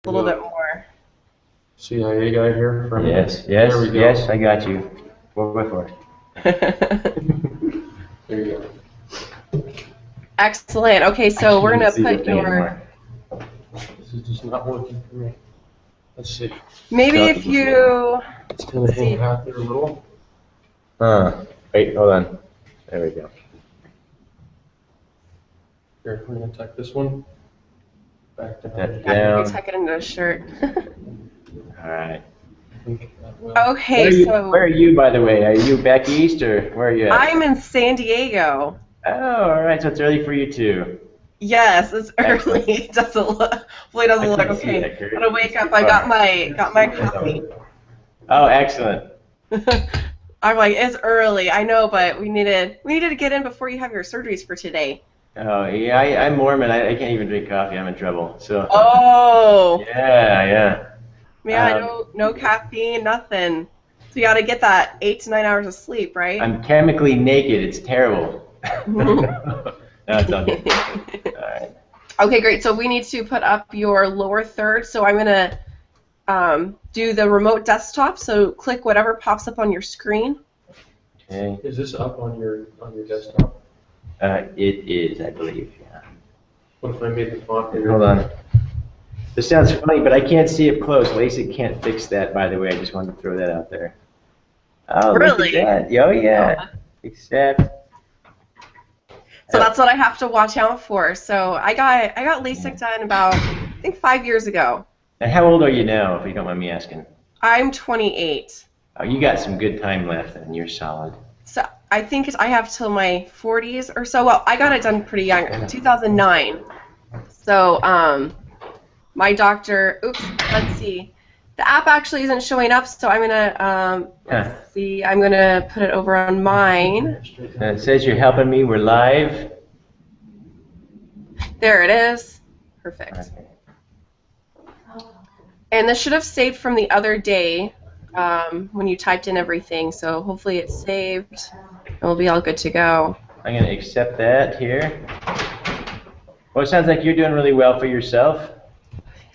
A little bit more. CIA guy here from Yes, There we go. yes, I got you. 4x4. There you go. Excellent. Okay, so we're gonna put your. This is just not working for me. Let's see. Maybe if you. It's gonna hang out there a little. Wait, hold on. There we go. Here, we're gonna tuck this one back Put down. that Yeah, you down. tuck it into a shirt. All right. Okay, so Where are you, by the way? Are you back east or where are you at? I'm in San Diego. Oh, all right. So it's early for you too. Yes, it's early. It doesn't look. Hopefully, it doesn't look okay. I'm gonna wake up. I got my coffee. Oh, excellent. I'm like, it's early. I know, but we needed to get in before you have your surgeries for today. Oh, yeah. I'm Mormon. I can't even drink coffee. I'm in trouble. So. Oh. Yeah. Yeah, no caffeine, nothing. So you got to get that 8 to 9 hours of sleep, right? I'm chemically naked. It's terrible. No, it's all good. All right. Okay, great. So we need to put up your lower third. So I'm going to do the remote desktop. So click whatever pops up on your screen. Okay. Is this up on your desktop? It is, I believe. Yeah. What if I made the font bigger? Hold on. This sounds funny, but I can't see it close. LASIK can't fix that, by the way. I just wanted to throw that out there. Oh, really? Look at that. Oh, yeah. Except. So that's what I have to watch out for. So I got LASIK done about, I think, 5 years ago. And how old are you now, if you don't mind me asking? I'm 28. Oh, you got some good time left, and you're solid. So I think I have till my 40s or so. Well, I got it done pretty young, 2009. So my doctor, let's see. The app actually isn't showing up, so I'm gonna let's see. I'm gonna put it over on mine. It says you're helping me. We're live. There it is. Perfect. Okay. And this should have saved from the other day when you typed in everything. So hopefully it's saved, and we'll be all good to go. I'm gonna accept that here. Well, it sounds like you're doing really well for yourself.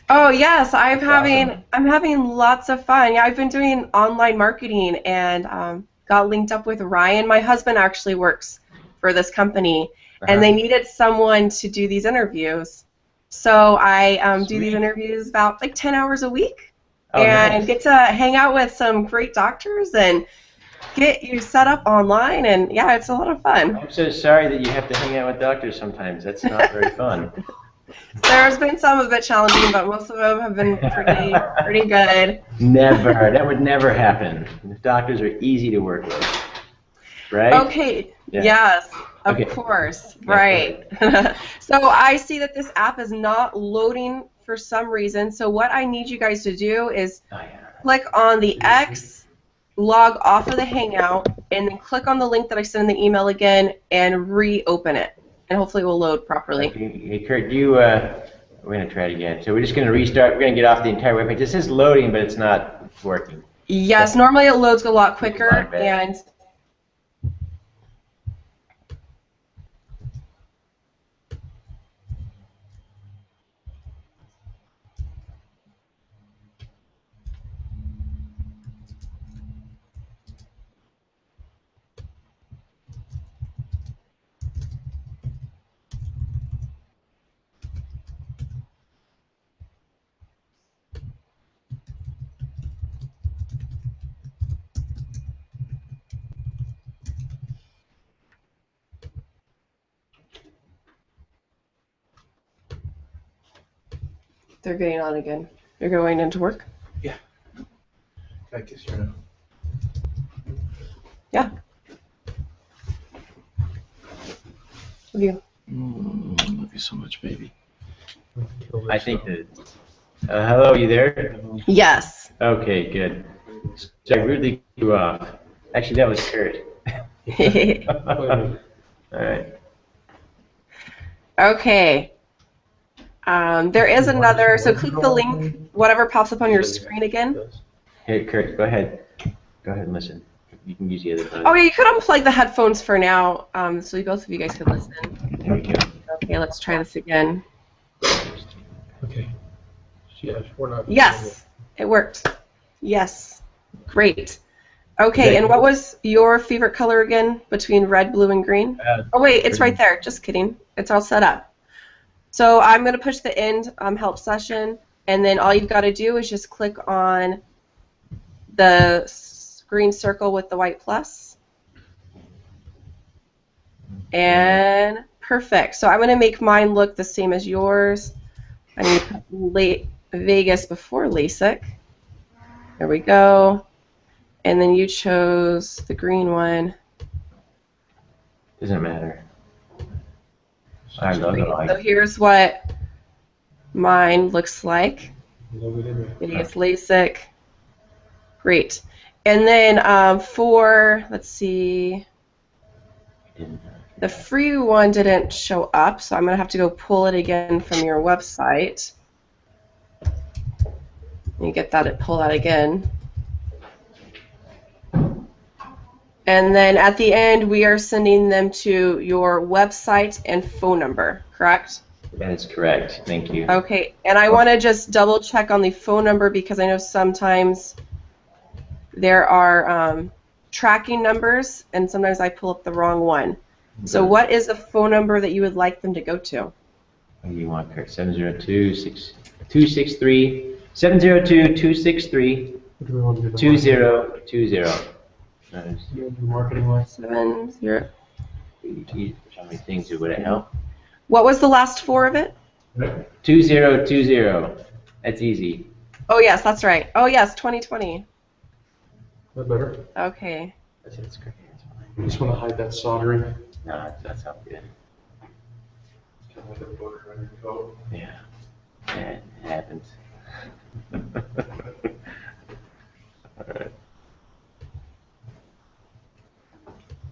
Oh yes, I'm Awesome. having lots of fun. Yeah, I've been doing online marketing and got linked up with Ryan. My husband actually works for this company, and they needed someone to do these interviews. So I do these interviews about like 10 hours a week, and get to hang out with some great doctors and get you set up online. And yeah, it's a lot of fun. I'm so sorry that you have to hang out with doctors sometimes. That's not very fun. There's been some a bit challenging, but most of them have been pretty good. Never. That would never happen. The doctors are easy to work with. Right? Okay. Yeah. Yes, of course. Right. So I see that this app is not loading for some reason. So what I need you guys to do is click on the X, log off of the Hangout, and then click on the link that I sent in the email again and reopen it. And hopefully it will load properly. Hey, Kurt, we're going to try it again. So we're just going to restart. We're going to get off the entire webpage. This is loading, but it's not working. Yes, normally it loads a lot quicker. And they're getting on again. You're going into work? Yeah. I guess you're not. Yeah. Love you. Love you so much, baby. I think that. Hello, you there? Yes. Okay, good. So I rudely cut you off. Actually, that was Kurt. All right. Okay. There is another, so click the link, whatever pops up on your screen again. Hey, Kurt, go ahead. Go ahead and listen. You can use the other phone. Oh, yeah, you could unplug the headphones for now, so both of you guys could listen. There we go. Okay, let's try this again. Okay. Yeah, we're not. Yes, it worked. Yes, great. Okay, and what was your favorite color again between red, blue, and green? Oh wait, it's right there. Just kidding. It's all set up. So I'm going to push the end help session, and then all you've got to do is just click on the green circle with the white plus. And perfect. So I'm going to make mine look the same as yours. I need to put Vegas before LASIK. There we go. And then you chose the green one. Doesn't matter. Our logo. So here's what mine looks like. Vegas LASIK. Great. And then for, let's see, the free one didn't show up, so I'm going to have to go pull it again from your website. You get that, pull that again. And then at the end, we are sending them to your website and phone number, correct? That is correct. Thank you. Okay, and I want to just double check on the phone number because I know sometimes there are tracking numbers, and sometimes I pull up the wrong one. So what is the phone number that you would like them to go to? What do you want, Kurt? 702-263 702-263-2020. Marketing wise. 70. How many things would it help? What was the last four of it? 2020. That's easy. Oh yes, that's right. Oh yes, 2020. That better? Okay. That's great. That's fine. I just want to hide that soldering. No, that sounds good. Kind of like a book on your coat. Yeah. Yeah, it happens. Alright.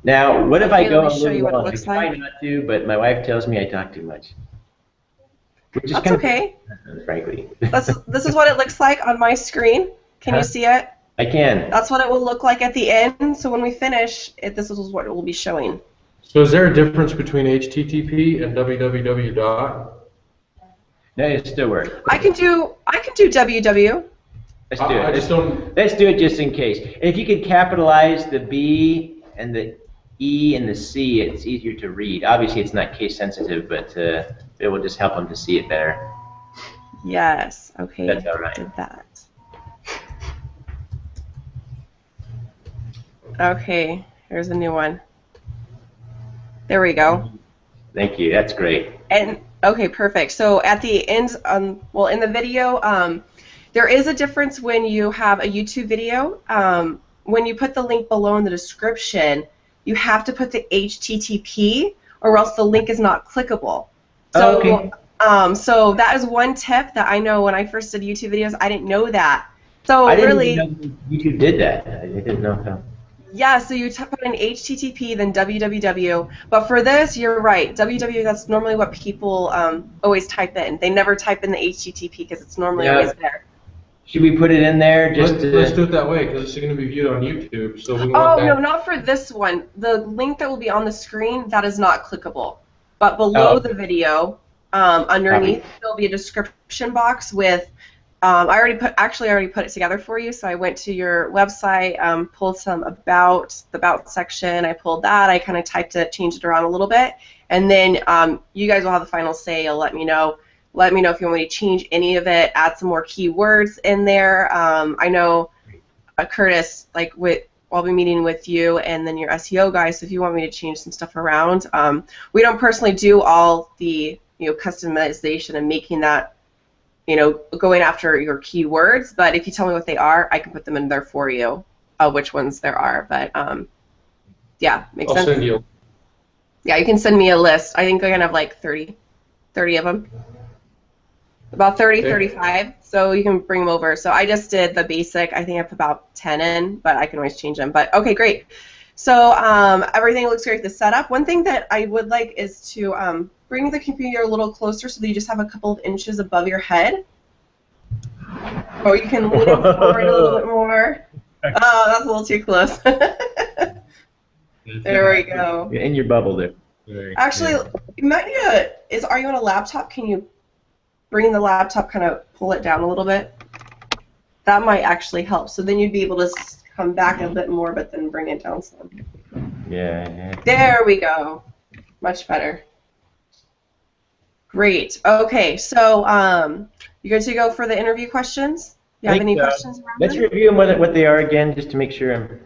Now, what if I go a little long? I try not to, but my wife tells me I talk too much. Which is That's kind okay. of, frankly. This is what it looks like on my screen. Can you see it? I can. That's what it will look like at the end. So when we finish, this is what it will be showing. So is there a difference between HTTP and www dot? No, it still works. I can do www. Let's do it. I just don't. Let's do it just in case. And if you could capitalize the B and the E and the C, it's easier to read. Obviously, it's not case sensitive, but it will just help them to see it better. Yes. Okay. That's all right. Did that. Okay. Here's a new one. There we go. Thank you. That's great. And okay, perfect. So at the end, well, in the video, there is a difference when you have a YouTube video. When you put the link below in the description, you have to put the HTTP, or else the link is not clickable. So, okay. So that is one tip that I know when I first did YouTube videos. I didn't know that. So I didn't really, even know YouTube did that. I didn't know how. yeah, so you put in HTTP, then www. But for this, you're right. www, that's normally what people always type in. They never type in the HTTP because it's normally always there. Should we put it in there just to... Let's do it that way because it's going to be viewed on YouTube. So we want that. No, not for this one. The link that will be on the screen, that is not clickable. But below the video, underneath, there'll be a description box with... I already put it together for you. So I went to your website, pulled some the about section. I pulled that. I kind of typed it, changed it around a little bit, and then you guys will have the final say. You'll let me know. Let me know if you want me to change any of it. Add some more keywords in there. I know Curtis, I'll be meeting with you and then your SEO guys. So if you want me to change some stuff around, we don't personally do all the customization and making that. Going after your keywords, but if you tell me what they are, I can put them in there for you, which ones there are. But yeah, makes sense. I'll send you. Yeah, you can send me a list. I think I'm gonna have like 30 of them. About 30, okay. 35. So you can bring them over. So I just did the basic. I think I put about 10 in, but I can always change them. But okay, great. So everything looks great. The setup. One thing that I would like is to bring the computer a little closer so that you just have a couple of inches above your head. Or you can lean it forward a little bit more. Oh, that's a little too close. There we go. In your bubble there. Actually, you might need are you on a laptop? Can you bring the laptop, kind of pull it down a little bit. That might actually help. So then you'd be able to come back a bit more, but then bring it down some. Yeah. There we go. Much better. Great. Okay, so you good to go for the interview questions? You have any questions around Let's them? review them, what they are again, just to make sure I'm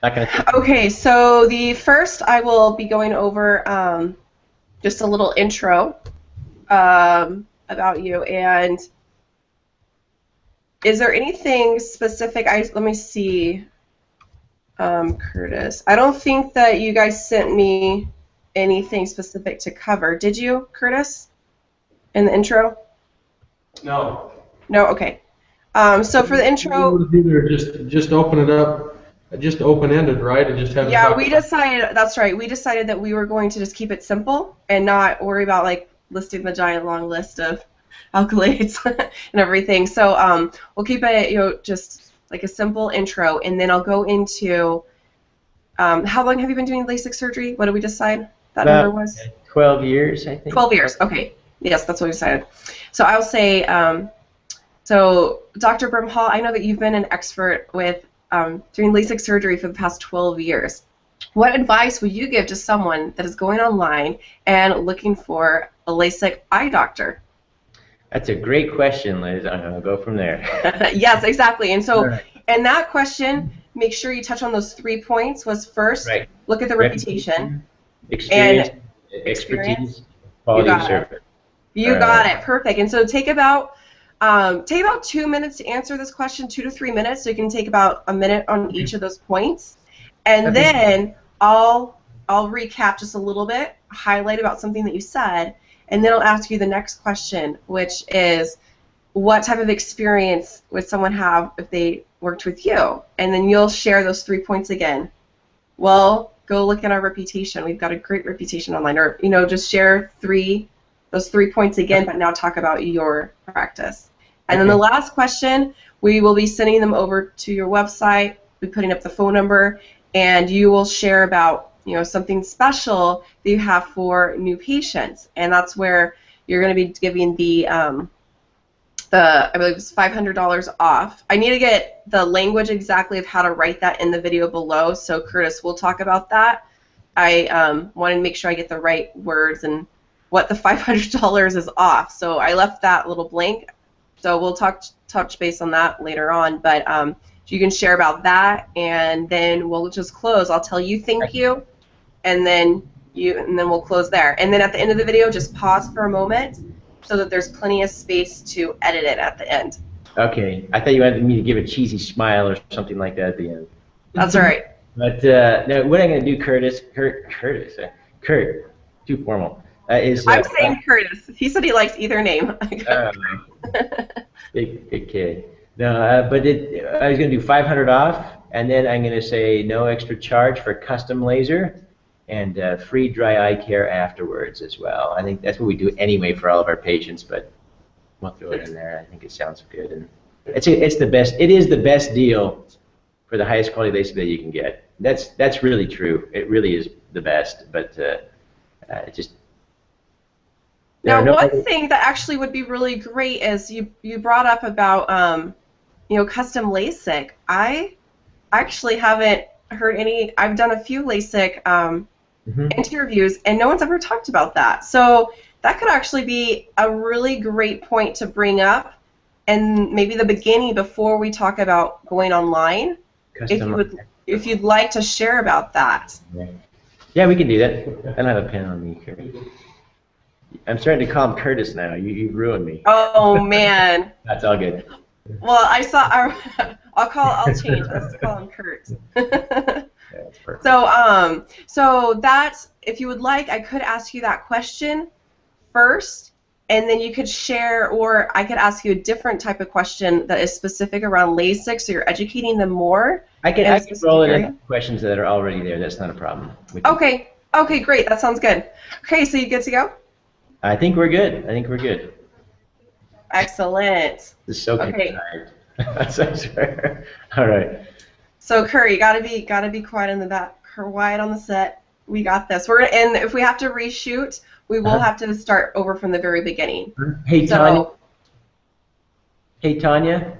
not going to. Okay, so the first I will be going over just a little intro about you, and is there anything specific? Let me see, Curtis. I don't think that you guys sent me anything specific to cover. Did you, Curtis, in the intro? No. No? Okay. So for the intro... Either just open it up, just open-ended, right? And just have it Yeah, talk we about- decided, that's right, we decided that we were going to just keep it simple and not worry about, like, listing the giant long list of accolades and everything. So we'll keep it, just like a simple intro, and then I'll go into how long have you been doing LASIK surgery? What did we decide that number was? 12 years, I think. 12 years, okay. Yes, that's what we decided. So I'll say, so Dr. Brimhall, I know that you've been an expert with doing LASIK surgery for the past 12 years. What advice would you give to someone that is going online and looking for a LASIK eye doctor? That's a great question, Liz. I'm going to go from there. Yes, exactly. And so, Right. in that question, make sure you touch on those 3 points. Was first, Right. look at the reputation. Experience, experience. expertise, quality You of got service. You got it. Perfect. And so take about 2 minutes to answer this question, 2 to 3 minutes. So you can take about a minute on each of those points, and Okay. then I'll recap just a little bit, highlight about something that you said, and then I'll ask you the next question, which is, what type of experience would someone have if they worked with you? And then you'll share those 3 points again. Well, go look at our reputation. We've got a great reputation online. Or, just share those 3 points again, but now talk about your practice. And then the last question, we will be sending them over to your website, be putting up the phone number, and you will share about something special that you have for new patients. And that's where you're going to be giving I believe it's $500 off. I need to get the language exactly of how to write that in the video below, so Curtis, we'll talk about that. I want to make sure I get the right words and what the $500 is off. So I left that little blank. So we'll touch base on that later on. But you can share about that, and then we'll just close. I'll tell you thank you, and then we'll close there. And then at the end of the video, just pause for a moment so that there's plenty of space to edit it at the end. Okay. I thought you wanted me to give a cheesy smile or something like that at the end. That's all right. But now, what I'm going to do, Kurt, too formal, is... I'm saying Curtis. He said he likes either name. Big kid. No, but I was going to do 500 off, and then I'm going to say no extra charge for custom laser and free dry eye care afterwards as well. I think that's what we do anyway for all of our patients, but we'll throw it in there. I think it sounds good, and it's the best. It is the best deal for the highest quality LASIK that you can get. That's really true. It really is the best, but it just... Now, one thing that actually would be really great is you brought up about custom LASIK. I actually haven't heard any. I've done a few LASIK interviews, and no one's ever talked about that. So that could actually be a really great point to bring up, and maybe the beginning before we talk about going online. If you'd like to share about that. Yeah, we can do that. I don't have a pen on me, Kurt. I'm starting to call him Curtis now. You've ruined me. Oh man. That's all good. Well, I'll change. Let's call him Kurt. Yeah, that's perfect. So that's, if you would like, I could ask you that question first, and then you could share, or I could ask you a different type of question that is specific around LASIK, so you're educating them more. I can roll it into questions that are already there. That's not a problem. Okay. Okay, great. That sounds good. Okay, so you good to go? I think we're good. Excellent. This is so tired. I swear. All right. So Curry, gotta be quiet in the back. Quiet on the set. We got this. And if we have to reshoot, we will have to start over from the very beginning. Hey, Tanya, Hey, Tanya.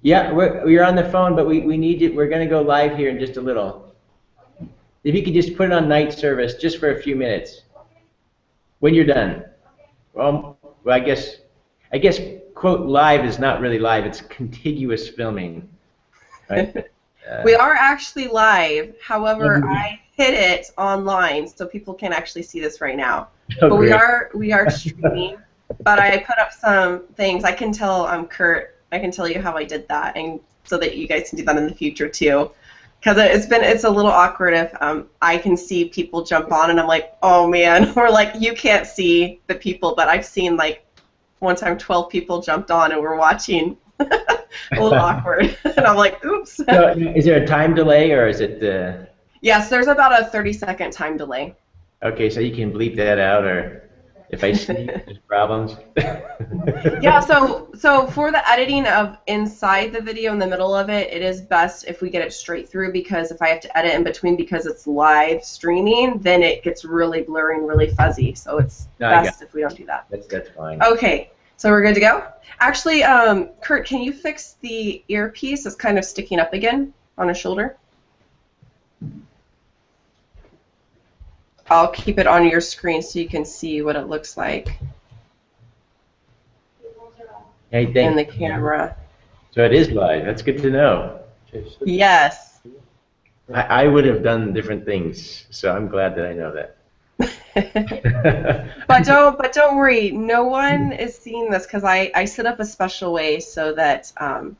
Yeah, we're on the phone, but we need you. We're going to go live here in just a little. If you could just put it on night service just for a few minutes when you're done. Well, I guess quote live is not really live. It's contiguous filming, right? We are actually live. However, I hid it online so people can actually see this right now. Oh, But great. we are streaming. But I put up some things. I can tell Kurt. I can tell you how I did that, and so that you guys can do that in the future too. Because it's a little awkward if I can see people jump on and I'm like, oh man, or like you can't see the people, but I've seen like one time 12 people jumped on and we're watching. A little awkward, and I'm like, oops. So, is there a time delay, or is it? Yes, there's about a 30-second time delay. Okay, so you can bleep that out, or if I sneeze, there's problems. Yeah, so for the editing of inside the video in the middle of it, it is best if we get it straight through, because if I have to edit in between because it's live streaming, then it gets really blurry and really fuzzy. So it's best if we don't do that. That's fine. Okay, so we're good to go? Actually, Kurt, can you fix the earpiece? It's kind of sticking up again on his shoulder. I'll keep it on your screen so you can see what it looks like Hey, in the camera. So it is live. That's good to know. Yes. I would have done different things, so I'm glad that I know that. But don't worry, no one is seeing this because I set up a special way so that do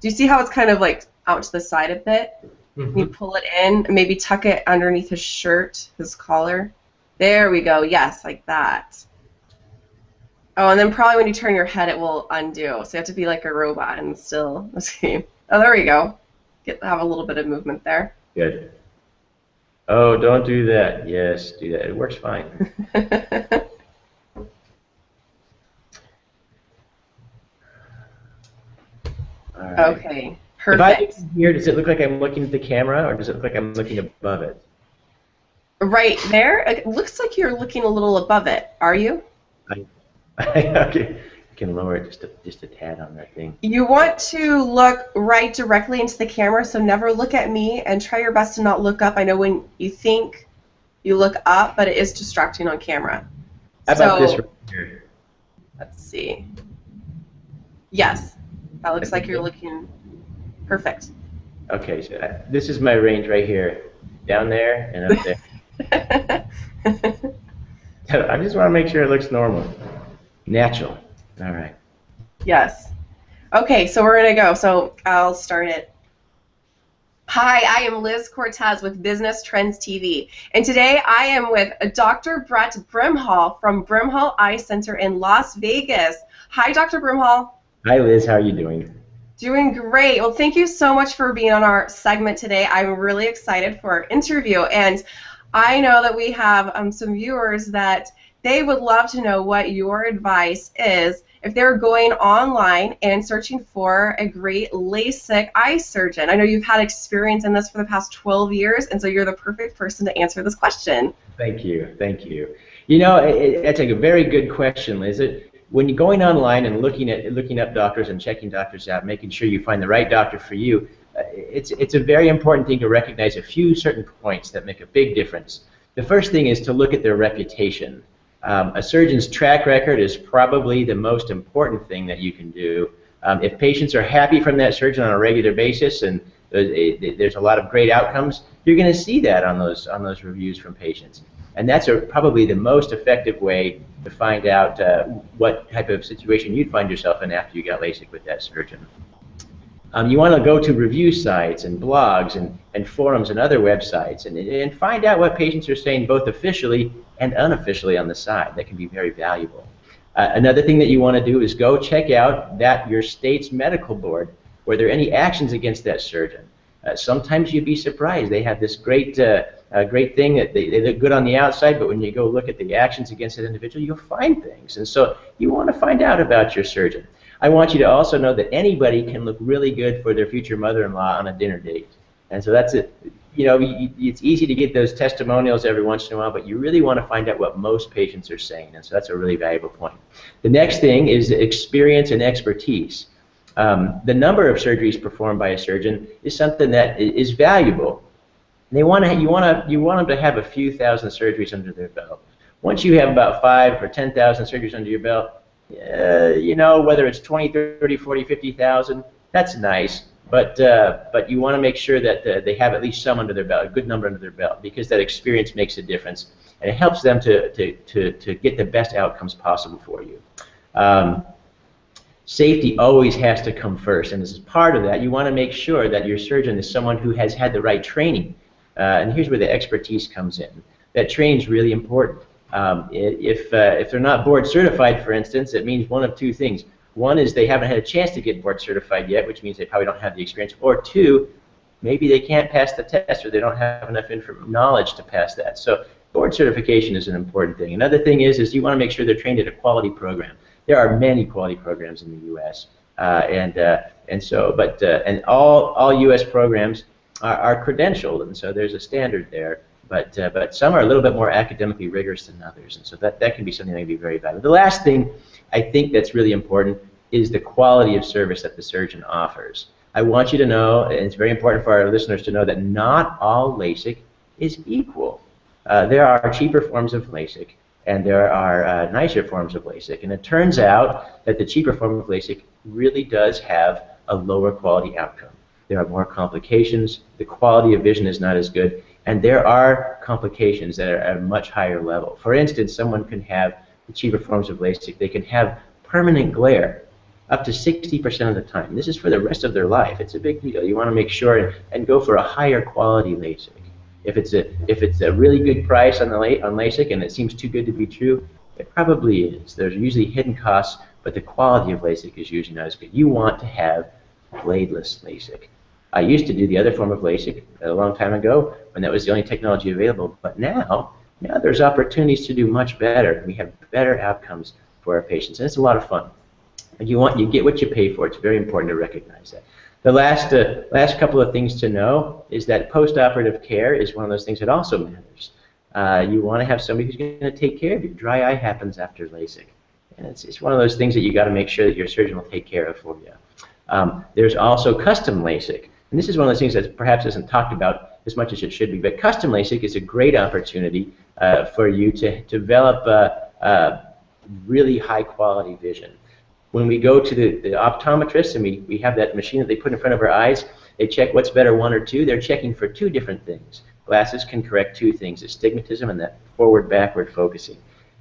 you see how it's kind of like out to the side a bit? Mm-hmm. You pull it in, maybe tuck it underneath his shirt, his collar. There we go. Yes, like that. Oh, and then probably when you turn your head, it will undo. So you have to be like a robot and still. Oh, there we go. Have a little bit of movement there. Good. Oh, don't do that. Yes, do that. It works fine. All right. Okay, If I perfect. look here, does it look like I'm looking at the camera, or does it look like I'm looking above it? Right there, it looks like you're looking a little above it. Are you? Okay. I can lower it just a tad on that thing. You want to look right directly into the camera, so never look at me, and try your best to not look up. I know when you think you look up, but it is distracting on camera. How about this right here? Let's see. Yes, that looks like you're looking perfect. Okay, so this is my range right here, down there and up there. I just want to make sure it looks normal, natural. All right. Yes. Okay, so we're going to go. So I'll start it. Hi, I am Liz Cortez with Business Trends TV, and today I am with Dr. Brett Brimhall from Brimhall Eye Center in Las Vegas. Hi, Dr. Brimhall. Hi, Liz. How are you doing? Doing great. Well, thank you so much for being on our segment today. I'm really excited for our interview, and I know that we have some viewers that they would love to know what your advice is if they're going online and searching for a great LASIK eye surgeon. I know you've had experience in this for the past 12 years, and so you're the perfect person to answer this question. Thank you. Thank you. You know, that's a very good question, Liz. When you're going online and looking up doctors and checking doctors out, making sure you find the right doctor for you, it's a very important thing to recognize a few certain points that make a big difference. The first thing is to look at their reputation. A surgeon's track record is probably the most important thing that you can do. If patients are happy from that surgeon on a regular basis and there's a lot of great outcomes, you're going to see that on those reviews from patients. And that's probably the most effective way to find out what type of situation you'd find yourself in after you got LASIK with that surgeon. You want to go to review sites and blogs and forums and other websites and find out what patients are saying both officially and unofficially on the side. That can be very valuable. Another thing that you want to do is go check out your state's medical board. Were there any actions against that surgeon? Sometimes you'd be surprised. They have this great thing that they look good on the outside, but when you go look at the actions against that individual, you'll find things. And so you want to find out about your surgeon. I want you to also know that anybody can look really good for their future mother-in-law on a dinner date. And so that's it. you know, it's easy to get those testimonials every once in a while, but you really want to find out what most patients are saying, and so that's a really valuable point. The next thing is experience and expertise. The number of surgeries performed by a surgeon is something that is valuable. You want them to have a few thousand surgeries under their belt. Once you have about 5 or 10,000 surgeries under your belt, you know, whether it's 20, 30, 40, 50,000, that's nice. But you want to make sure that they have at least some under their belt, a good number under their belt, because that experience makes a difference, and it helps them to get the best outcomes possible for you. Safety always has to come first, and as part of that, you want to make sure that your surgeon is someone who has had the right training. And here's where the expertise comes in. That training is really important. If they're not board certified, for instance, it means one of two things. One is they haven't had a chance to get board certified yet, which means they probably don't have the experience. Or two, maybe they can't pass the test, or they don't have enough knowledge to pass that. So board certification is an important thing. Another thing is you want to make sure they're trained at a quality program. There are many quality programs in the U.S. And all U.S. programs are credentialed, and so there's a standard there. But some are a little bit more academically rigorous than others, and so that can be something that can be very valuable. The last thing I think that's really important is the quality of service that the surgeon offers. I want you to know, and it's very important for our listeners to know, that not all LASIK is equal. There are cheaper forms of LASIK, and there are nicer forms of LASIK, and it turns out that the cheaper form of LASIK really does have a lower quality outcome. There are more complications, the quality of vision is not as good, and there are complications that are at a much higher level. For instance, someone can have the cheaper forms of LASIK, they can have permanent glare up to 60% of the time. This is for the rest of their life. It's a big deal. You want to make sure and go for a higher quality LASIK. If it's a really good price on LASIK and it seems too good to be true, it probably is. There's usually hidden costs, but the quality of LASIK is usually not as good. You want to have bladeless LASIK. I used to do the other form of LASIK a long time ago when that was the only technology available, but now there's opportunities to do much better. We have better outcomes for our patients, and it's a lot of fun. And you get what you pay for. It's very important to recognize that. The last couple of things to know is that post-operative care is one of those things that also matters. You want to have somebody who's going to take care of you. Dry eye happens after LASIK, and it's one of those things that you got to make sure that your surgeon will take care of for you. There's also custom LASIK, and this is one of those things that perhaps isn't talked about as much as it should be. But custom LASIK is a great opportunity for you to develop really high-quality vision. When we go to the optometrist and we have that machine that they put in front of our eyes, they check what's better, one or two. They're checking for two different things. Glasses can correct two things, astigmatism and that forward-backward focusing.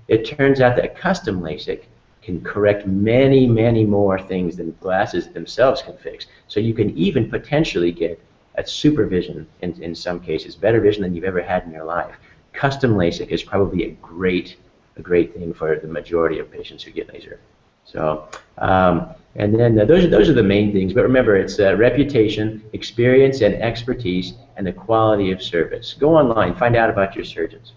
It turns out that custom LASIK can correct many, many more things than glasses themselves can fix. So you can even potentially get a supervision in some cases, better vision than you've ever had in your life. Custom LASIK is probably a great thing for the majority of patients who get laser. So, and then those are the main things. But remember, it's reputation, experience, and expertise, and the quality of service. Go online, find out about your surgeons.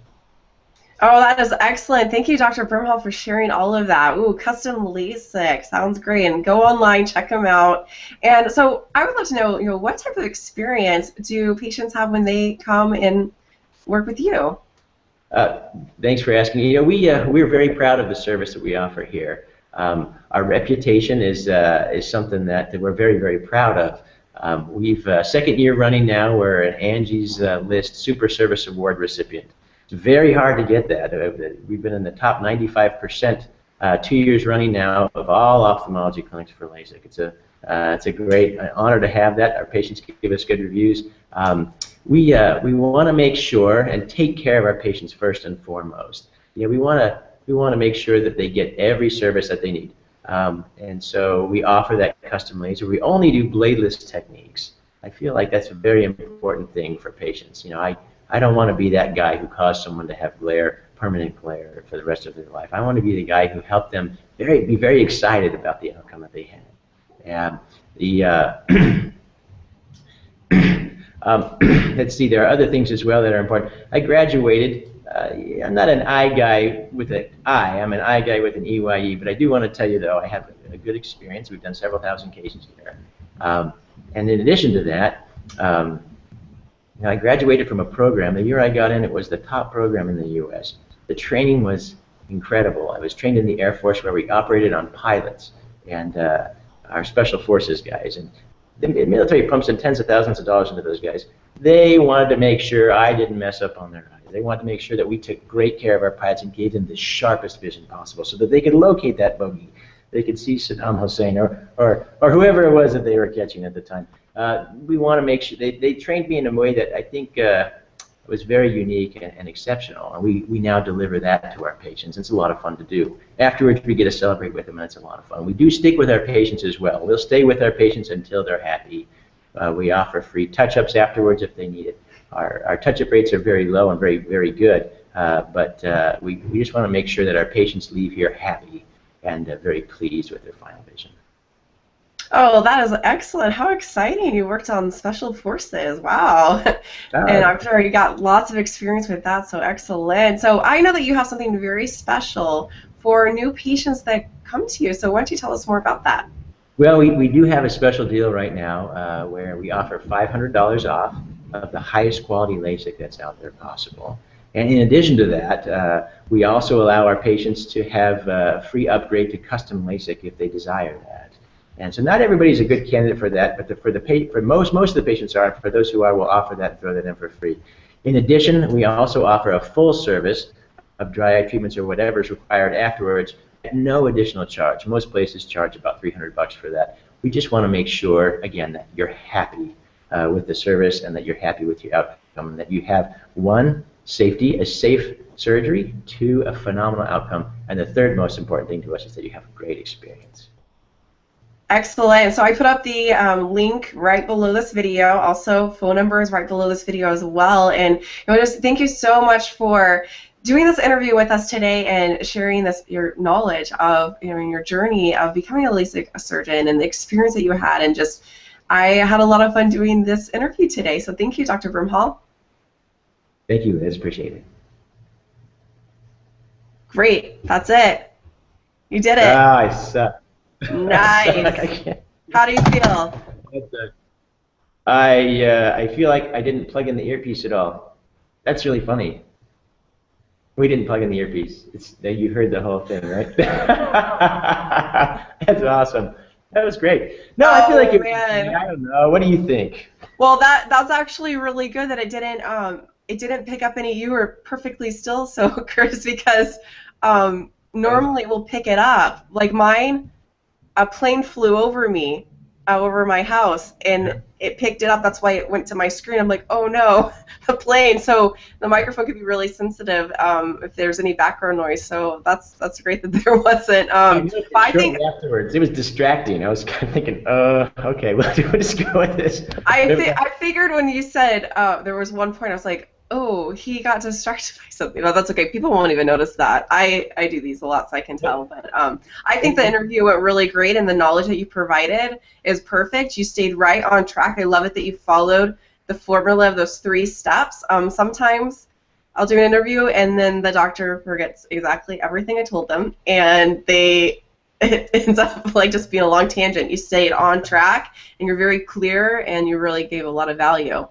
Oh, that is excellent. Thank you, Dr. Brimhall, for sharing all of that. Ooh, custom LASIK sounds great. And go online, check them out. And so, I would love to know, what type of experience do patients have when they come and work with you? Thanks for asking. We're very proud of the service that we offer here. Our reputation is something that we're very, very proud of. We've second year running now. We're an Angie's List Super Service Award recipient. It's very hard to get that. We've been in the top 95% 2 years running now of all ophthalmology clinics for LASIK. It's a great honor to have that. Our patients give us good reviews. We want to make sure and take care of our patients first and foremost. We want to make sure that they get every service that they need. And so we offer that custom laser. We only do bladeless techniques. I feel like that's a very important thing for patients. I don't want to be that guy who caused someone to have glare, permanent glare for the rest of their life. I want to be the guy who helped them be very excited about the outcome that they had. Let's see, there are other things as well that are important. I graduated. I'm not an eye guy with an I. I'm an eye guy with an EYE, but I do want to tell you, though, I have a good experience. We've done several thousand cases here. And in addition to that, Now, I graduated from a program. The year I got in, it was the top program in the U.S. The training was incredible. I was trained in the Air Force where we operated on pilots and our special forces guys. And the military pumps in tens of thousands of dollars into those guys. They wanted to make sure I didn't mess up on their ride. They wanted to make sure that we took great care of our pilots and gave them the sharpest vision possible so that they could locate that bogey. They could see Saddam Hussein or whoever it was that they were catching at the time. We want to make sure they trained me in a way that I think was very unique and exceptional, and we now deliver that to our patients. It's a lot of fun to do. Afterwards, we get to celebrate with them, and it's a lot of fun. We do stick with our patients as well. We'll stay with our patients until they're happy. We offer free touch-ups afterwards if they need it. Our touch-up rates are very low and very, very good, but we just want to make sure that our patients leave here happy and very pleased with their final vision. Oh, that is excellent. How exciting. You worked on Special Forces. Wow. And I'm sure you got lots of experience with that, so excellent. So I know that you have something very special for new patients that come to you, so why don't you tell us more about that? Well, we do have a special deal right now where we offer $500 off of the highest quality LASIK that's out there possible. And in addition to that, we also allow our patients to have a free upgrade to custom LASIK if they desire that. And so not everybody's a good candidate for that, but for most of the patients are. For those who are, we'll offer that and throw that in for free. In addition, we also offer a full service of dry eye treatments or whatever is required afterwards at no additional charge. Most places charge about $300 for that. We just want to make sure, again, that you're happy with the service and that you're happy with your outcome, and that you have one, safety, a safe surgery, two, a phenomenal outcome, and the third most important thing to us is that you have a great experience. Excellent. So I put up the link right below this video. Also, phone number is right below this video as well. And just thank you so much for doing this interview with us today and sharing your knowledge of your journey of becoming a LASIK surgeon and the experience that you had. And just, I had a lot of fun doing this interview today. So thank you, Dr. Brimhall. Thank you, Liz. Appreciate it. Great. That's it. You did it. Ah, I suck. Nice. How do you feel? I feel like I didn't plug in the earpiece at all. That's really funny. We didn't plug in the earpiece. You heard the whole thing, right? That's awesome. That was great. No, I feel like I don't know. What do you think? Well, that's actually really good that it didn't pick up any. You were perfectly still, so Curtis, because normally we'll pick it up. Like mine, a plane flew over me, over my house, and it picked it up. That's why it went to my screen. I'm like, oh no, the plane. So the microphone could be really sensitive if there's any background noise. So that's great that there wasn't. I think afterwards it was distracting. I was kind of thinking, okay, we'll just go with this. I figured when you said there was one point, I was like, oh, he got distracted by something. No, that's okay. People won't even notice that. I do these a lot, so I can tell. But I think the interview went really great, and the knowledge that you provided is perfect. You stayed right on track. I love it that you followed the formula of those 3 steps. Sometimes I'll do an interview, and then the doctor forgets exactly everything I told them, and it ends up like just being a long tangent. You stayed on track, and you're very clear, and you really gave a lot of value.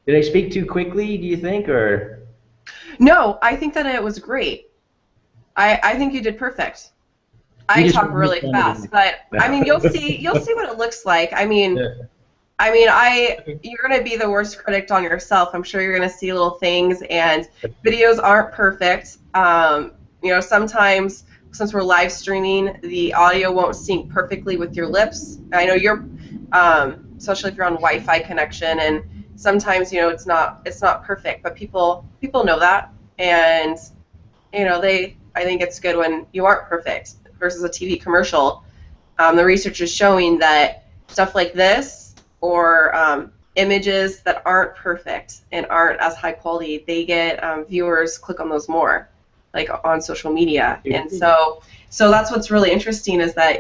Did I speak too quickly, do you think, or? No, I think that it was great. I think you did perfect. I talk really fast, but I mean, you'll see what it looks like. I mean, you're gonna be the worst critic on yourself. I'm sure you're gonna see little things, and videos aren't perfect. Sometimes since we're live streaming, the audio won't sync perfectly with your lips. I know you're, especially if you're on Wi-Fi connection, and sometimes it's not perfect, but people know that, and I think it's good when you aren't perfect versus a TV commercial. The research is showing that stuff like this or images that aren't perfect and aren't as high quality, they get viewers click on those more, like on social media. And so that's what's really interesting is that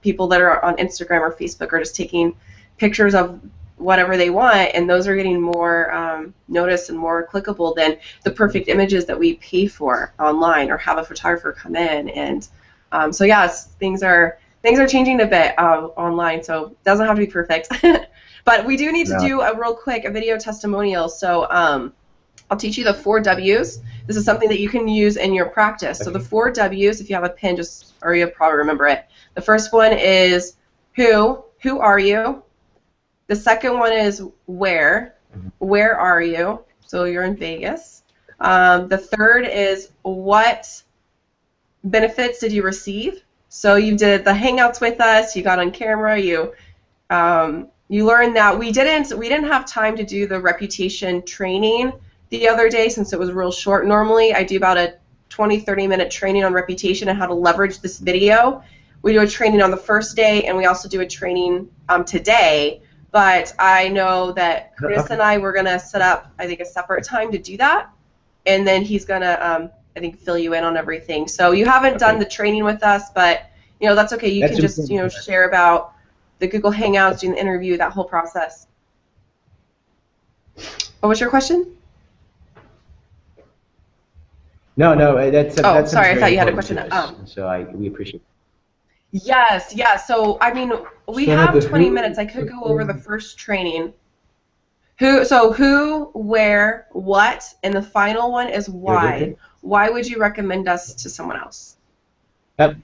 people that are on Instagram or Facebook are just taking pictures of whatever they want, and those are getting more noticed and more clickable than the perfect images that we pay for online or have a photographer come in. And so yes, things are things are changing a bit online, so it doesn't have to be perfect. But we do need to No. do a real quick video testimonial. So I'll teach you the 4 W's. This is something that you can use in your practice. So the 4 W's, if you have a pen, or you'll probably remember it. The first one is who. Who are you? The second one is where. Where are you? So you're in Vegas. The third is what benefits did you receive? So you did the Hangouts with us. You got on camera. You learned that we didn't have time to do the reputation training the other day since it was real short. Normally I do about a 20-30 minute training on reputation and how to leverage this video. We do a training on the first day, and we also do a training today. But I know that Chris and I were gonna set up, I think, a separate time to do that, and then he's gonna, I think, fill you in on everything. So you haven't done the training with us, but that's okay. You can just share about the Google Hangouts, doing the interview, that whole process. What was your question? No, that's sorry, I thought you had a question. So we appreciate it. Yes, yeah. So I mean, we have 20 minutes. I could go over the first training. Who, where, what, and the final one is why. Why would you recommend us to someone else? Can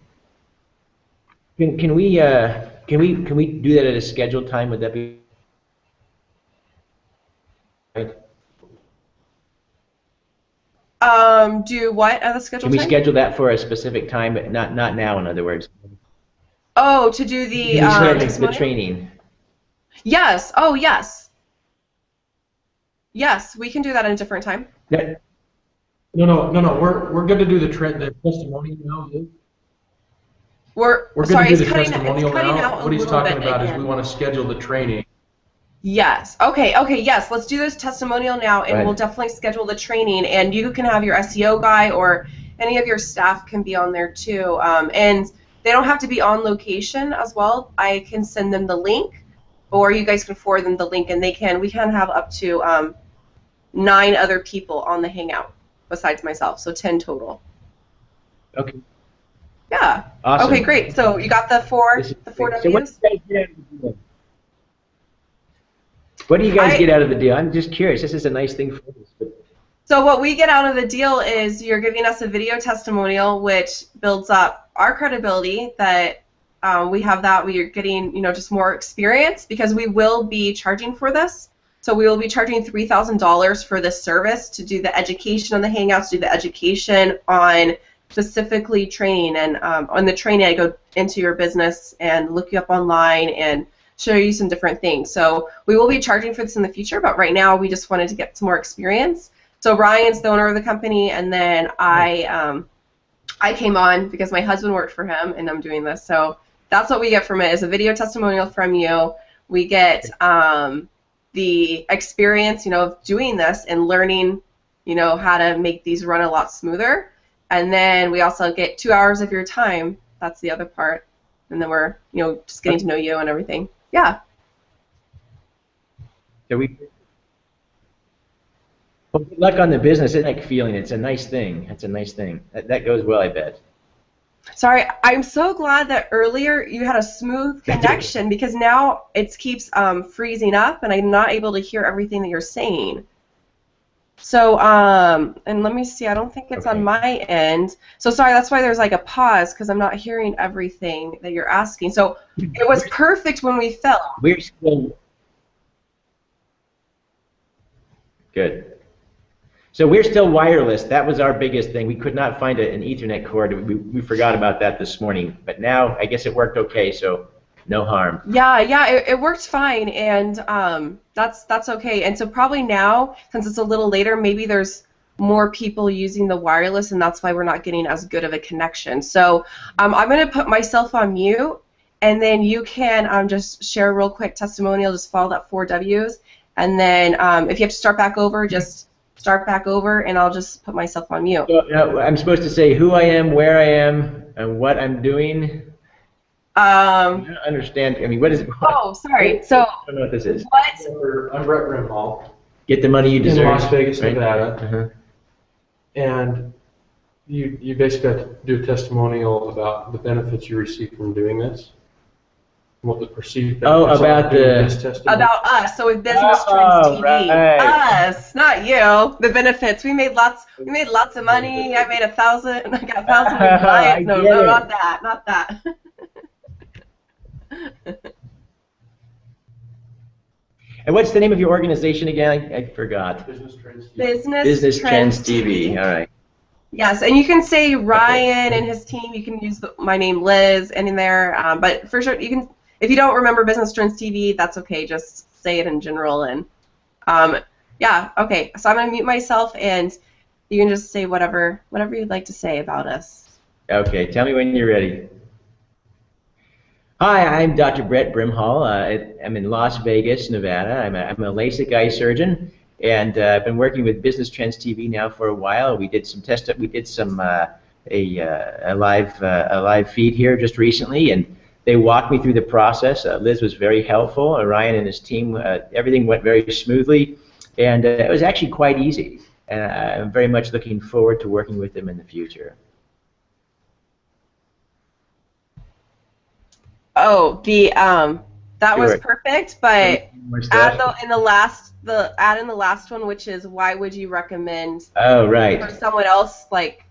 we do that at a scheduled time? Would that be right? Do what at the scheduled time? Can we schedule that for a specific time, but not now, in other words? Oh, to do the the training. Yes. Oh, yes. Yes, we can do that at a different time. No. We're going to do the testimonial now. We're going sorry, to do it's the testimonial now. What he's talking about is again. we want to schedule the training. Yes. Okay. Yes. Let's do this testimonial now, and we'll definitely schedule the training. And you can have your SEO guy or any of your staff can be on there too. And they don't have to be on location as well. I can send them the link, or you guys can forward them the link, and we can have up to 9 other people on the Hangout besides myself, so 10 total. Okay. Yeah. Awesome. Okay. Great. So you got the 4 W's. What do you guys get out of the deal? I'm just curious. This is a nice thing for us. So what we get out of the deal is you're giving us a video testimonial, which builds up our credibility that we have that. We are getting, just more experience because we will be charging for this. So we will be charging $3,000 for this service to do the education on the Hangouts, do the education on specifically training. And on the training, I go into your business and look you up online and show you some different things. So we will be charging for this in the future, but right now we just wanted to get some more experience. So Ryan's the owner of the company, and then I came on because my husband worked for him, and I'm doing this. So that's what we get from it, is a video testimonial from you. We get the experience, of doing this and learning, how to make these run a lot smoother. And then we also get 2 hours of your time. That's the other part. And then we're, just getting to know you and everything. Yeah. Well, good luck on the business. It's like feeling. It's a nice thing. It's a nice thing. That goes well, I bet. Sorry, I'm so glad that earlier you had a smooth connection because now it keeps freezing up and I'm not able to hear everything that you're saying. So, and let me see, I don't think it's on my end. So sorry, that's why there's like a pause because I'm not hearing everything that you're asking. So it was perfect when we fell. We're still good. So we're still wireless. That was our biggest thing. We could not find an Ethernet cord. We forgot about that this morning. But now I guess it worked okay, so no harm. Yeah, it worked fine, and that's okay. And so probably now, since it's a little later, maybe there's more people using the wireless, and that's why we're not getting as good of a connection. So I'm going to put myself on mute, and then you can just share a real quick testimonial, just follow that 4 W's, and then if you have to start back over, just start back over, and I'll just put myself on mute. So, I'm supposed to say who I am, where I am, and what I'm doing? I don't understand. I mean, what is it? Oh, sorry. So, I don't know what this is. What? I'm Brett Brimhall. Get the money you deserve. In Las Vegas, right? Nevada. And you basically have to do a testimonial about the benefits you receive from doing this, what the perceived Oh, benefits are about of doing the. this testing. About us, so with Business Trends Oh, TV, right. us, not you. The benefits. We made lots. We made lots of money. I made 1,000. I got 1,000 new I clients. No, get no, it. not that. Not that. And what's the name of your organization again? I forgot. Business Trends TV. Business Business Trends Trends TV. TV. All right. Yes, and you can say Okay. Ryan and his team. You can use my name Liz and in there, but for sure you can. If you don't remember Business Trends TV, that's okay. Just say it in general and yeah. Okay, so I'm gonna mute myself and you can just say whatever you'd like to say about us. Okay. Tell me when you're ready. Hi, I'm Dr. Brett Brimhall. I'm in Las Vegas, Nevada. I'm a LASIK eye surgeon, and I've been working with Business Trends TV now for a while. We did some a live feed here just recently, and they walked me through the process. Liz was very helpful. Ryan and his team, everything went very smoothly, and it was actually quite easy. And I'm very much looking forward to working with them in the future. Oh, that was Sure. perfect, but More add stuff. in the last one, which is why would you recommend Oh, for right. someone else? Like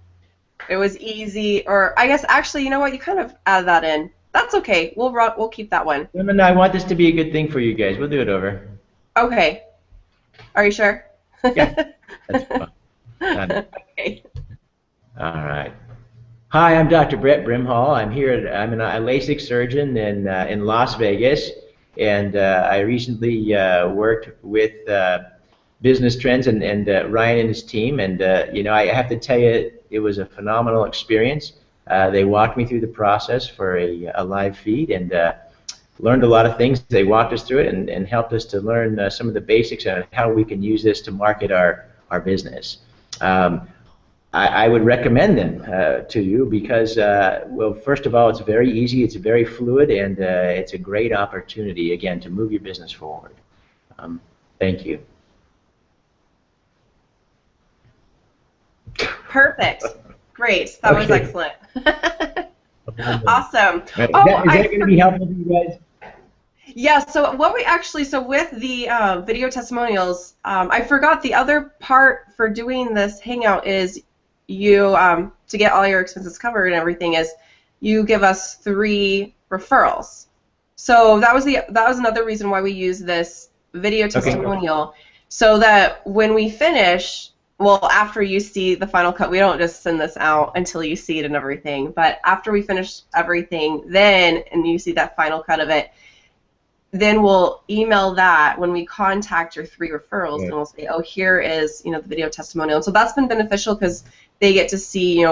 it was easy, or I guess actually, you know what? You kind of added that in. That's okay. We'll keep that one. No, no, no. I want this to be a good thing for you guys. We'll do it over. Okay. Are you sure? Yeah, that's fine. Okay. All right. Hi, I'm Dr. Brett Brimhall. I'm a LASIK surgeon in Las Vegas, and I recently worked with Business Trends and Ryan and his team, and you know, I have to tell you, it was a phenomenal experience. They walked me through the process for a live feed, and learned a lot of things. They walked us through it and helped us to learn some of the basics on how we can use this to market our business. I would recommend them to you because, well, first of all, it's very easy, it's very fluid, and it's a great opportunity, again, to move your business forward. Thank you. Perfect. Great. That was Okay. excellent. Awesome. Is that Oh, going to be helpful to you guys? yeah, so with the video testimonials, I forgot the other part for doing this hangout is you, to get all your expenses covered and everything, is you give us 3 referrals. So that was another reason why we use this video testimonial, so that when we finish, well, after you see the final cut, we don't just send this out until you see it and everything, but after we finish everything, and you see that final cut of it, then we'll email that when we contact your 3 referrals, and we'll say, oh, here is, the video testimonial. And so that's been beneficial because they get to see,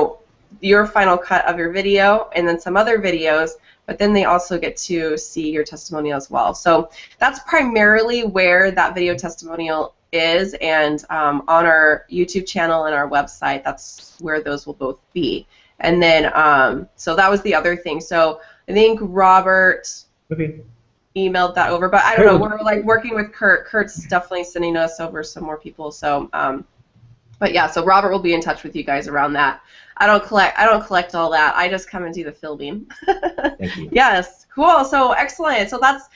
your final cut of your video and then some other videos, but then they also get to see your testimonial as well. So that's primarily where that video testimonial is, and on our YouTube channel and our website, that's where those will both be. And then, so that was the other thing. So I think Robert emailed that over, but I don't know, we're like working with Kurt. Kurt's definitely sending us over some more people, so but yeah, so Robert will be in touch with you guys around that. I don't collect all that. I just come and do the filming. Thank you. Yes, cool. So excellent. So that's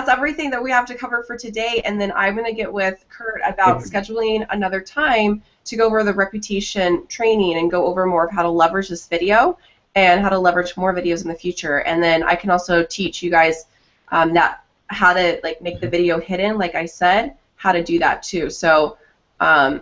everything that we have to cover for today, and then I'm going to get with Kurt about scheduling another time to go over the reputation training and go over more of how to leverage this video and how to leverage more videos in the future. And then I can also teach you guys that how to make the video hidden, like I said, how to do that too. So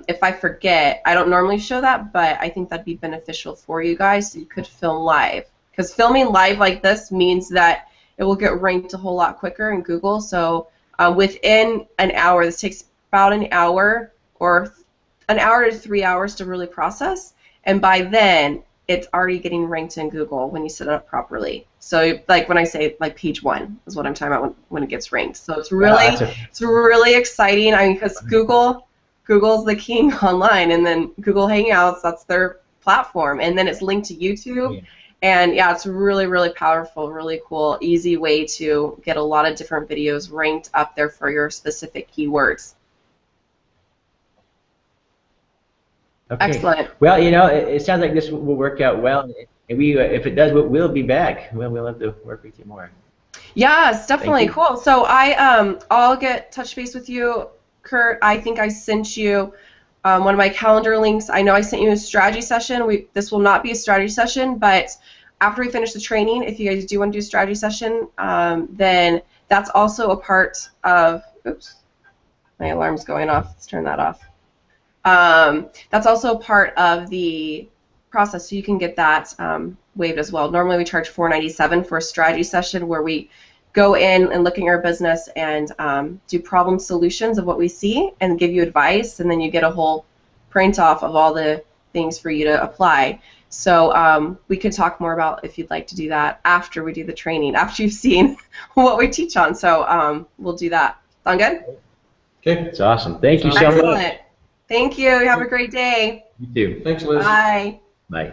if I forget, I don't normally show that, but I think that'd be beneficial for you guys, so you could film live. Because filming live like this means that it will get ranked a whole lot quicker in Google. So within an hour, this takes about an hour or an hour to 3 hours to really process, and by then it's already getting ranked in Google when you set it up properly. So like when I say page 1 is what I'm talking about when it gets ranked. So it's really exciting. I mean, because Google's the king online, and then Google Hangouts, that's their platform, and then it's linked to YouTube. Yeah. And yeah, it's really, really powerful, really cool, easy way to get a lot of different videos ranked up there for your specific keywords. Okay. Excellent. Well, it sounds like this will work out well. And if it does, we'll be back. We'll have to work with you more. Yes, Thank definitely. you. Cool. So I'll get touch base with you, Kurt. I think I sent you one of my calendar links. I know I sent you a strategy session. This will not be a strategy session, but after we finish the training, if you guys do want to do a strategy session, then that's also a part of. Oops, my alarm's going off. Let's turn that off. That's also part of the process, so you can get that waived as well. Normally we charge $497 for a strategy session where we go in and look at your business and do problem solutions of what we see and give you advice, and then you get a whole print off of all the things for you to apply. So we could talk more about if you'd like to do that after we do the training, after you've seen what we teach on. So we'll do that. Sound good? Okay. It's awesome. Thank you so much. Excellent. Thank you. Have a great day. You too. Thanks, Liz. Bye. Bye.